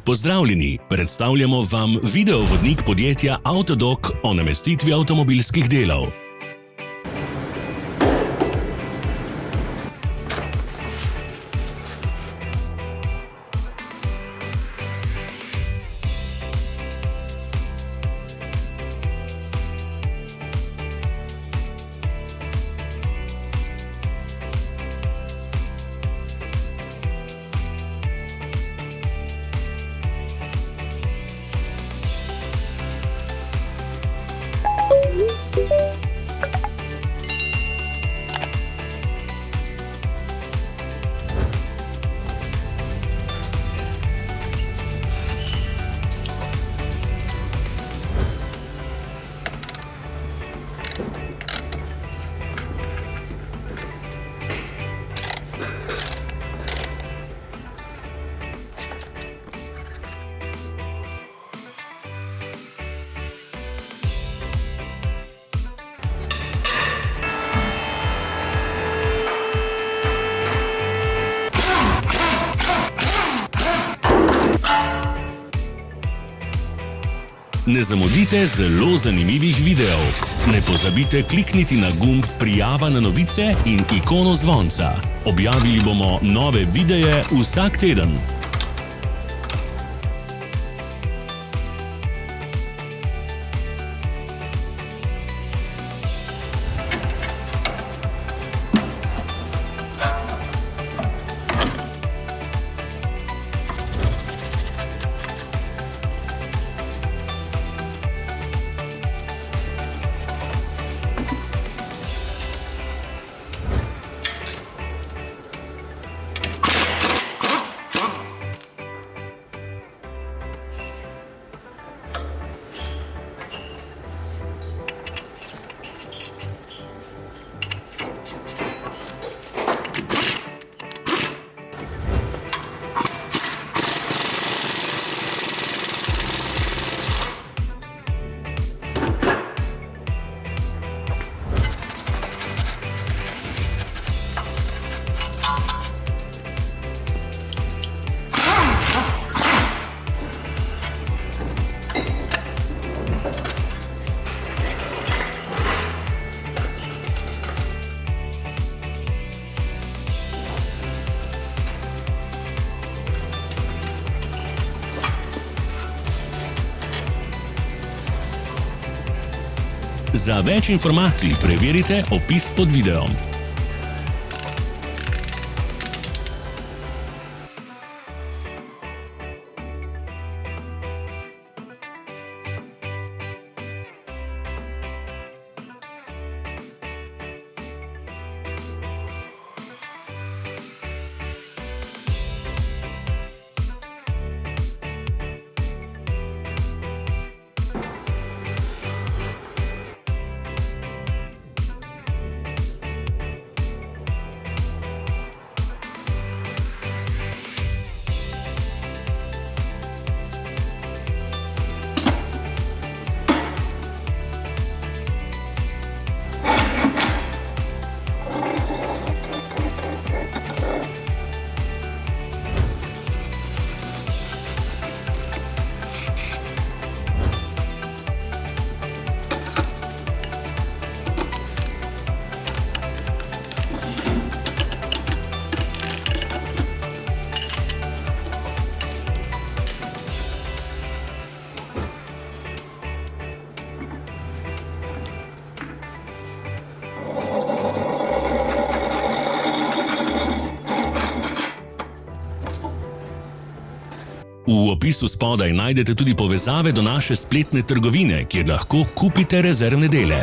Pozdravljeni, predstavljamo vam videovodnik podjetja Avtodok o namestitvi avtomobilskih delov. Ne zamudite zelo zanimivih videov. Ne pozabite klikniti na gumb Prijava na novice in ikono zvonca. Objavili bomo nove videe vsak teden. Za več informacij preverite opis pod videom. V opisu spodaj najdete tudi povezave do naše spletne trgovine, kjer lahko kupite rezervne dele.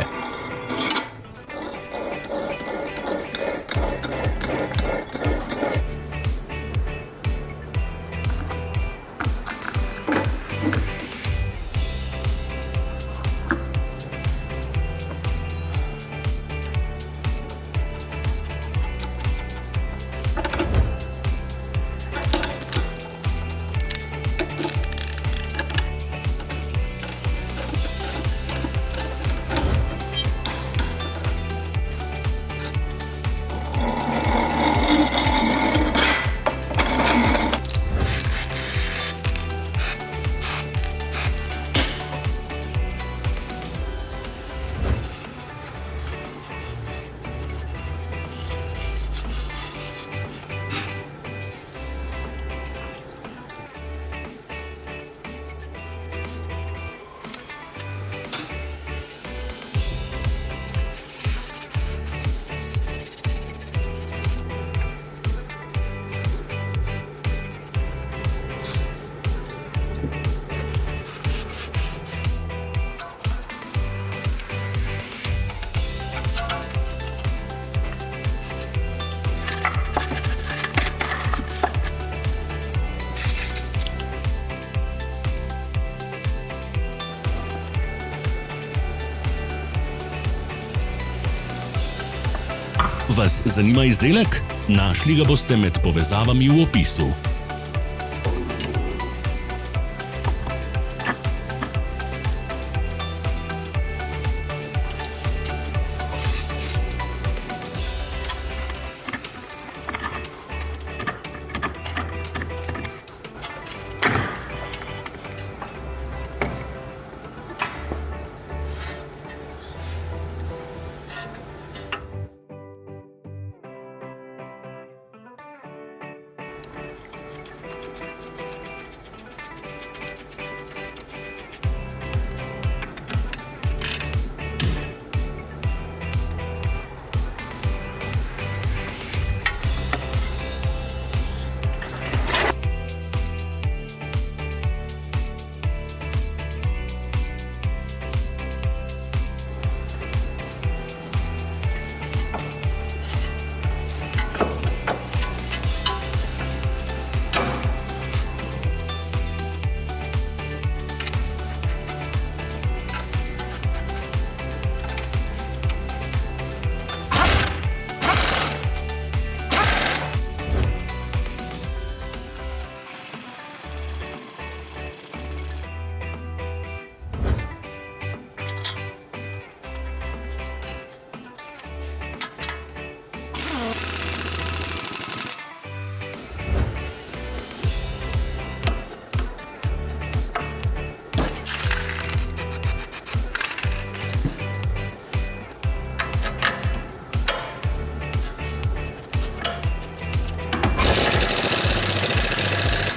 Vas zanima izdelek? Našli ga boste med povezavami v opisu.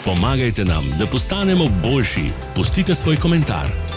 Pomagajte nam, da postanemo boljši. Pustite svoj komentar.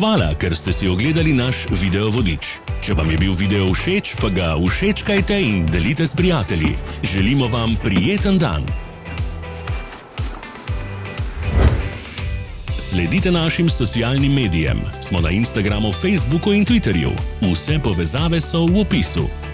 Hvala, ker ste si ogledali naš video vodič. Če vam je bil video všeč, pa ga všečkajte in delite s prijatelji. Želimo vam prijeten dan. Sledite našim socialnim medijem. Smo na Instagramu, Facebooku in Twitterju. Vse povezave so v opisu.